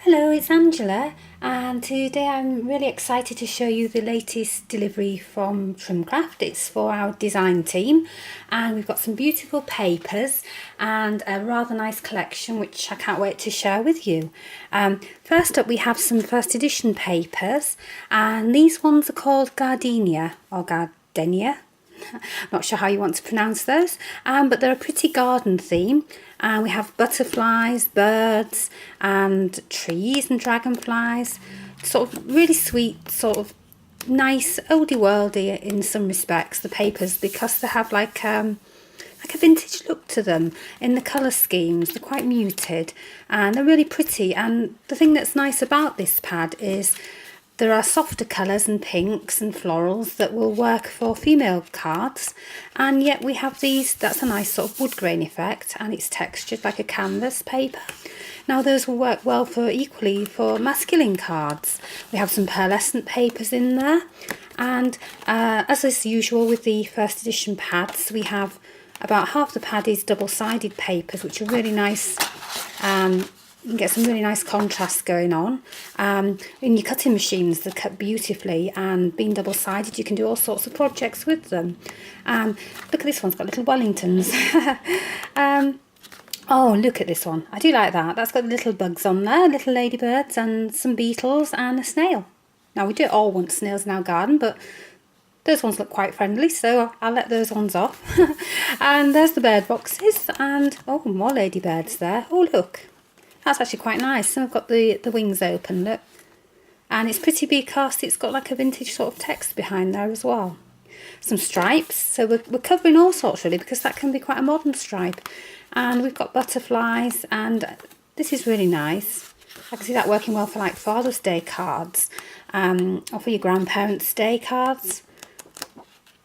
Hello, it's Angela, and today I'm really excited to show you the latest delivery from Trimcraft. It's for our design team, and we've got some beautiful papers and a rather nice collection which I can't wait to share with you. First up, we have some first edition papers, and these ones are called Gardenia or Gardenia. Not sure how you want to pronounce those, but they're a pretty garden theme, and we have butterflies, birds and trees and dragonflies. Sort of really sweet, sort of nice oldie worldy in some respects, the papers, because they have like a vintage look to them in the colour schemes. They're quite muted and they're really pretty, and the thing that's nice about this pad is there are softer colours and pinks and florals that will work for female cards, and yet we have these, that's a nice sort of wood grain effect, and it's textured like a canvas paper. Now those will work well for equally for masculine cards. We have some pearlescent papers in there, and as is usual with the first edition pads, we have about half the pad is double-sided papers, which are really nice. You can get some really nice contrast going on. In your cutting machines, they cut beautifully, and being double-sided, you can do all sorts of projects with them. Look at this one's got little Wellingtons. Oh, look at this one. I do like that. That's got little bugs on there, little ladybirds and some beetles and a snail. Now, we don't all want snails in our garden, but those ones look quite friendly, so I'll let those ones off. And there's the bird boxes, and oh, more ladybirds there. Oh, look. That's actually quite nice. And I've got the wings open, look. And it's pretty because it's got like a vintage sort of text behind there as well. Some stripes. So we're covering all sorts really, because that can be quite a modern stripe. And we've got butterflies, and this is really nice. I can see that working well for like Father's Day cards, or for your grandparents' day cards.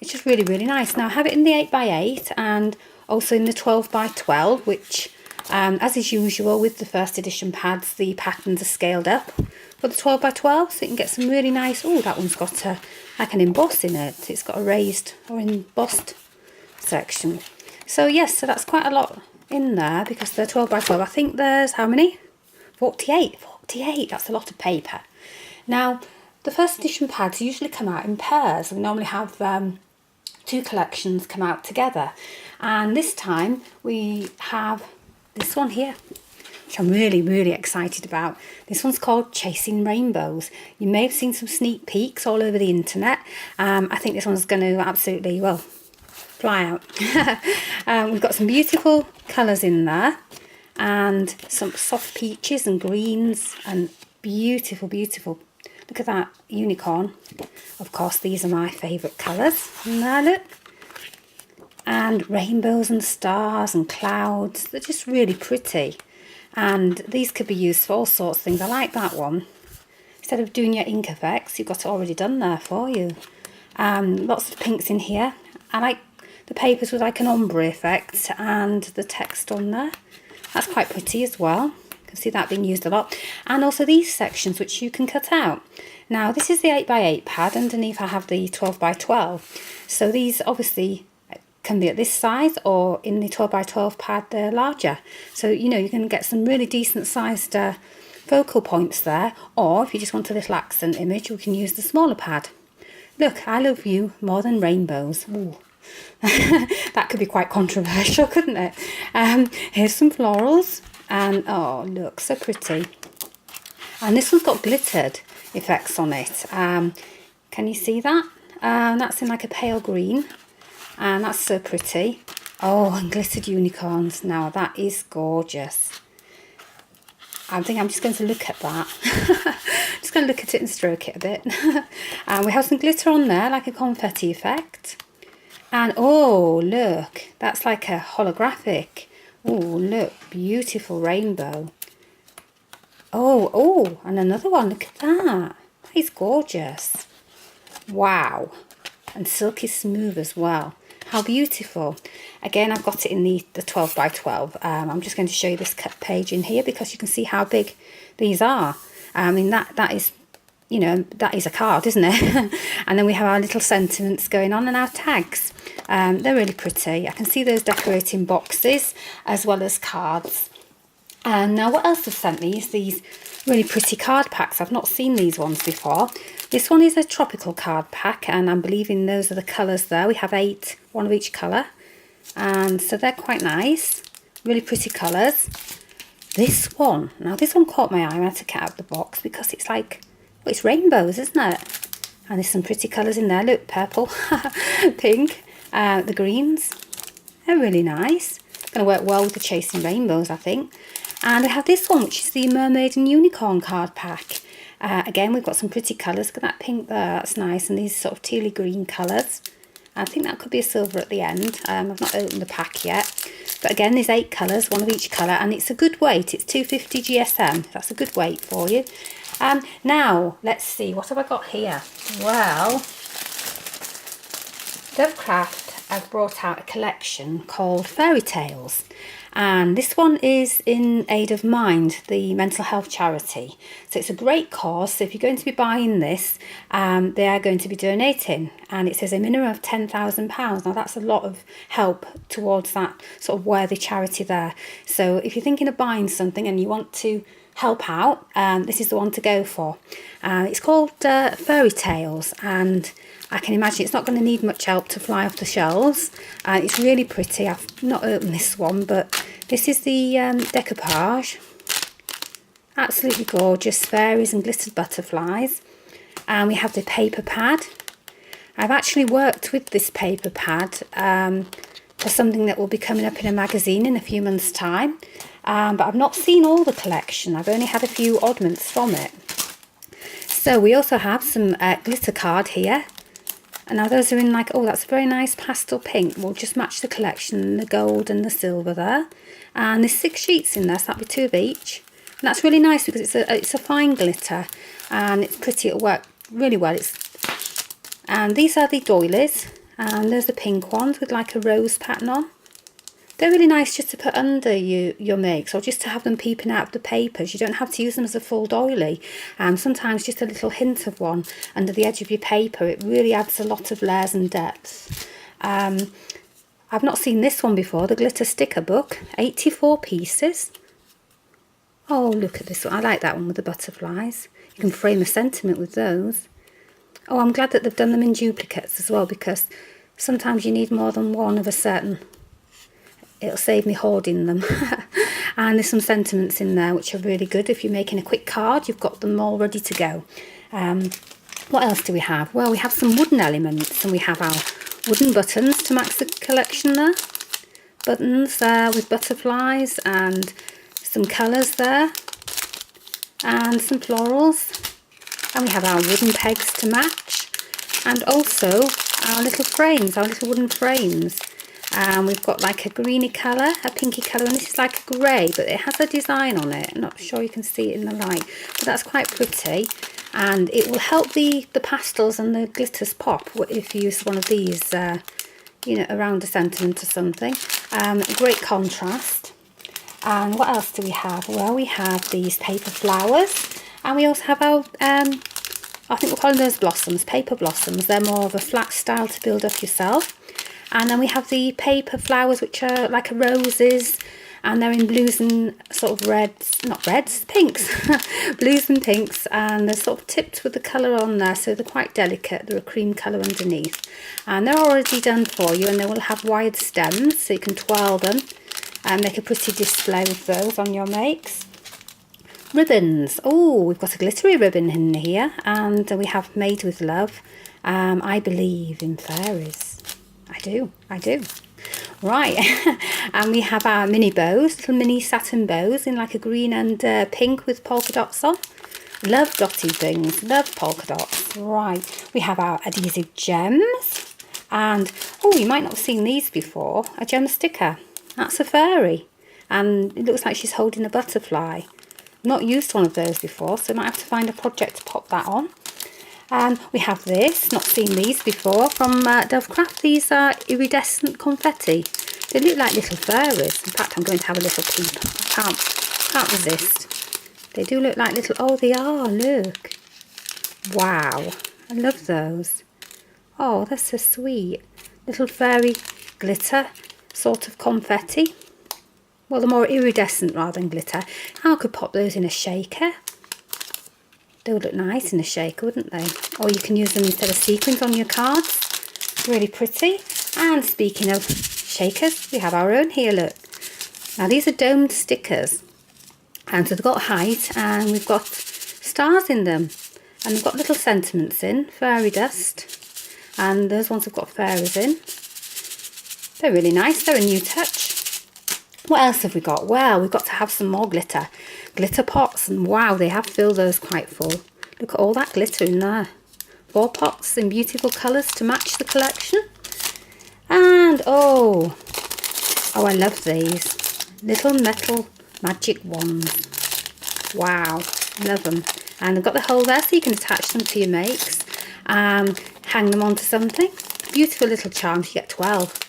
It's just really, really nice. Now I have it in the 8x8 and also in the 12x12, which as is usual with the first edition pads, the patterns are scaled up for the 12x12, so you can get some really nice. Oh, that one's got like an emboss in it. It's got a raised or embossed section. So yes, so that's quite a lot in there because they're 12x12. I think there's how many? 48. 48. That's a lot of paper. Now, the first edition pads usually come out in pairs. We normally have two collections come out together, and this time we have this one here, which I'm really, really excited about. This one's called Chasing Rainbows. You may have seen some sneak peeks all over the internet. I think this one's going to absolutely, well, fly out. We've got some beautiful colours in there, and some soft peaches and greens, and beautiful, beautiful. Look at that unicorn. Of course, these are my favourite colours. And there, look. And rainbows and stars and clouds. They're just really pretty. And these could be used for all sorts of things. I like that one. Instead of doing your ink effects, you've got it already done there for you. Lots of pinks in here. I like the papers with like an ombre effect and the text on there. That's quite pretty as well. You can see that being used a lot. And also these sections which you can cut out. Now this is the 8x8 pad. Underneath I have the 12x12. So these obviously can be at this size, or in the 12x12 pad they're larger. So you know you can get some really decent sized focal points there, or if you just want a little accent image, you can use the smaller pad. Look, I love you more than rainbows. Ooh. That could be quite controversial, couldn't it? Here's some florals, and oh look, so pretty. And this one's got glittered effects on it. Can you see that? That's in like a pale green, and that's so pretty. Oh, and glittered unicorns. Now that is gorgeous. I think I'm just going to look at that. Just going to look at it and stroke it a bit. And we have some glitter on there, like a confetti effect. And oh, look, that's like a holographic. Oh, look, beautiful rainbow. Oh, and another one, look at that. That is gorgeous. Wow. And silky smooth as well. How beautiful. Again, I've got it in the 12x12. I'm just going to show you this cut page in here because you can see how big these are. I mean, that is, you know, that is a card, isn't it? And then we have our little sentiments going on and our tags. They're really pretty. I can see those decorating boxes as well as cards. And now what else they've sent me is these really pretty card packs. I've not seen these ones before. This one is a tropical card pack, and I'm believing those are the colours there. We have 8, one of each colour. And so they're quite nice. Really pretty colours. This one, now this one caught my eye when I took it out of the box because it's like, well, it's rainbows, isn't it? And there's some pretty colours in there. Look, purple, pink, the greens. They're really nice. It's going to work well with the Chasing Rainbows, I think. And we have this one, which is the Mermaid and Unicorn card pack. Again, we've got some pretty colours. Look at that pink there, that's nice. And these sort of tealy green colours. I think that could be a silver at the end. I've not opened the pack yet. But again, there's 8 colours, one of each colour. And it's a good weight. It's 250 GSM. That's a good weight for you. Now, let's see. What have I got here? Well, Trimcraft have brought out a collection called Fairytales. And this one is in aid of Mind, the mental health charity. So it's a great cause. So if you're going to be buying this, they are going to be donating. And it says a minimum of £10,000. Now that's a lot of help towards that sort of worthy charity there. So if you're thinking of buying something and you want to help out, this is the one to go for. It's called Fairytales, and I can imagine it's not going to need much help to fly off the shelves. It's really pretty. I've not opened this one, but this is the decoupage. Absolutely gorgeous fairies and glittered butterflies. And we have the paper pad. I've actually worked with this paper pad for something that will be coming up in a magazine in a few months' time. But I've not seen all the collection. I've only had a few oddments from it. So we also have some glitter card here. And now those are in like, oh, that's a very nice pastel pink. We'll just match the collection, the gold and the silver there. And there's 6 sheets in there, so that'll be 2 of each. And that's really nice because it's a fine glitter and it's pretty. It'll work really well. And these are the doilies, and there's the pink ones with like a rose pattern on. They're really nice just to put under your makes, or just to have them peeping out of the papers. You don't have to use them as a full doily. Sometimes just a little hint of one under the edge of your paper, it really adds a lot of layers and depth. I've not seen this one before, the glitter sticker book, 84 pieces. Oh, look at this one. I like that one with the butterflies. You can frame a sentiment with those. Oh, I'm glad that they've done them in duplicates as well, because sometimes you need more than one of a certain. It'll save me hoarding them. And there's some sentiments in there which are really good. If you're making a quick card, you've got them all ready to go. What else do we have? Well, we have some wooden elements, and we have our wooden buttons to match the collection there. Buttons with butterflies and some colours there. And some florals. And we have our wooden pegs to match. And also our little frames, our little wooden frames. And we've got like a greeny colour, a pinky colour, and this is like a grey, but it has a design on it. I'm not sure you can see it in the light, but that's quite pretty. And it will help the pastels and the glitters pop if you use one of these, you know, around a sentiment or something. Great contrast. And what else do we have? Well, we have these paper flowers, and we also have our, I think we're calling those blossoms, paper blossoms. They're more of a flat style to build up yourself. And then we have the paper flowers, which are like roses, and they're in blues and sort of reds, not reds, pinks, blues and pinks, and they're sort of tipped with the colour on there, so they're quite delicate. They're a cream colour underneath. And they're already done for you, and they will have wide stems, so you can twirl them and make a pretty display with those on your makes. Ribbons. Oh, we've got a glittery ribbon in here, and we have Made with Love. I believe in fairies. I do. Right, and we have our mini bows, little mini satin bows in like a green and pink with polka dots on. Love dotty things, love polka dots. Right, we have our adhesive gems, and oh, you might not have seen these before, a gem sticker. That's a fairy, and it looks like she's holding a butterfly. Not used one of those before, so I might have to find a project to pop that on. We have this, not seen these before, from Trimcraft. These are iridescent confetti. They look like little fairies. In fact, I'm going to have a little peep. I can't resist. They do look like little, oh, they are, look. Wow, I love those. Oh, that's so sweet. Little fairy glitter, sort of confetti. well, they're more iridescent rather than glitter. I could pop those in a shaker. They would look nice in a shaker, wouldn't they? Or you can use them instead of sequins on your cards. Really pretty. And speaking of shakers, we have our own here, look. Now these are domed stickers. And so they've got height and we've got stars in them. And they've got little sentiments in, fairy dust. And those ones have got fairies in. They're really nice, they're a new touch. What else have we got? Well, we've got to have some more glitter. Glitter pots, and wow, they have filled those quite full. Look at all that glitter in there. 4 pots in beautiful colours to match the collection. And oh, I love these. Little metal magic wands. Wow, love them. And they've got the hole there so you can attach them to your makes. Hang them onto something. Beautiful little charms, you get 12.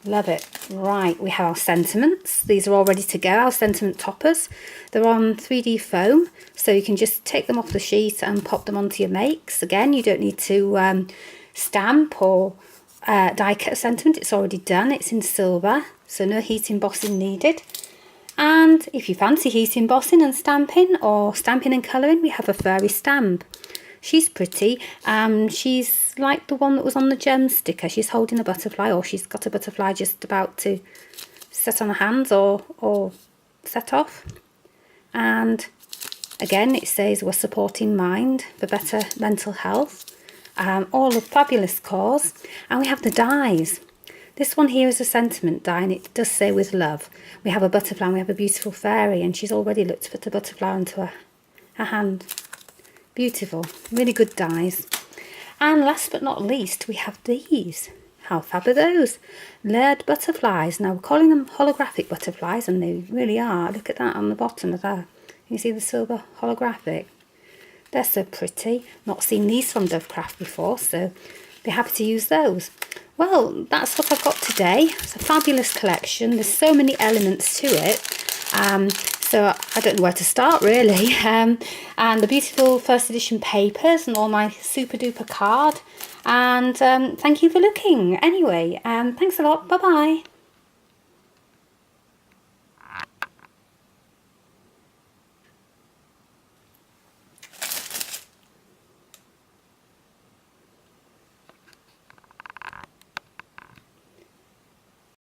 Love it. Right, we have our sentiments. These are all ready to go, our sentiment toppers. They're on 3D foam, so you can just take them off the sheet and pop them onto your makes. Again, you don't need to stamp or die cut a sentiment. It's already done. It's in silver, so no heat embossing needed. And if you fancy heat embossing and stamping, or stamping and colouring, we have a fairy stamp. She's pretty. She's like the one that was on the gem sticker. She's holding a butterfly, or she's got a butterfly just about to set on her hands or set off. And again, it says we're supporting mind for better mental health. All a fabulous cause. And we have the dies. This one here is a sentiment die, and it does say with love. We have a butterfly and we have a beautiful fairy, and she's already looked to put the butterfly onto her hand. Beautiful, really good dies. And last but not least, we have these. How fab are those? Layered butterflies. Now we're calling them holographic butterflies, and they really are. Look at that on the bottom of there. You see the silver holographic? They're so pretty. Not seen these from Dovecraft before, so be happy to use those. Well, that's what I've got today. It's a fabulous collection. There's so many elements to it. So I don't know where to start really. And the beautiful first edition papers and all my super duper card. And thank you for looking. Anyway, thanks a lot. Bye bye.